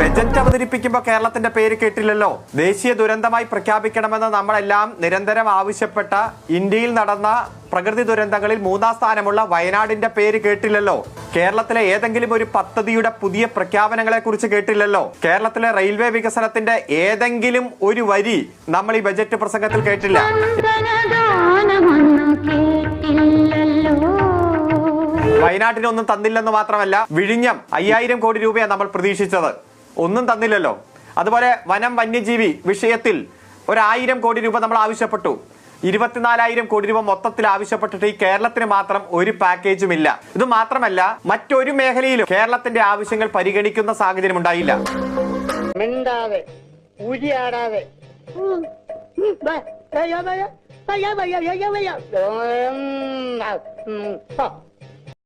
Budget അവതരിപ്പിക്കുമ്പോൾ കേരളത്തിന്റെ പേര് കേട്ടില്ലല്ലോ. ദേശീയ ദുരന്തമായി പ്രഖ്യാപിക്കണമെന്ന് നമ്മളെല്ലാം നിരന്തരം ആവശ്യപ്പെട്ട ഇന്ത്യയിൽ നടന്ന പ്രകൃതി ദുരന്തങ്ങളിൽ 3-ാം സ്ഥാനമുള്ള വയനാടിന്റെ പേര് കേട്ടില്ലല്ലോ. കേരളത്തിലെ ഏതെങ്കിലും ഒരു പദ്ധതിയുടെ പുതിയ പ്രഖ്യാപനങ്ങളെ കുറിച്ച് കേട്ടില്ലല്ലോ. കേരളത്തിലെ റെയിൽവേ വികസനത്തിന്റെ ഏതെങ്കിലും ഒരു വരി നമ്മൾ ഈ ബജറ്റ് പ്രസംഗത്തിൽ കേട്ടില്ല. വയനാട്ടിനൊന്നും തന്നില്ലെന്ന് മാത്രമല്ല, വിഴിഞ്ഞം 5000 കോടി രൂപയാണ് നമ്മൾ പ്രതീക്ഷിച്ചത്, ഒന്നും തന്നില്ലല്ലോ. അതുപോലെ വനം വന്യജീവി വിഷയത്തിൽ 1000 കോടി രൂപ നമ്മൾ ആവശ്യപ്പെട്ടു. 24,000 കോടി രൂപ മൊത്തത്തിൽ ആവശ്യപ്പെട്ടിട്ട് ഈ കേരളത്തിന് മാത്രം ഒരു പാക്കേജും ഇല്ല. ഇത് മാത്രമല്ല, മറ്റൊരു മേഖലയിലും കേരളത്തിന്റെ ആവശ്യങ്ങൾ പരിഗണിക്കുന്ന സാഹചര്യം ഉണ്ടായില്ല. മിണ്ടാതെ ഉരിയാടാതെ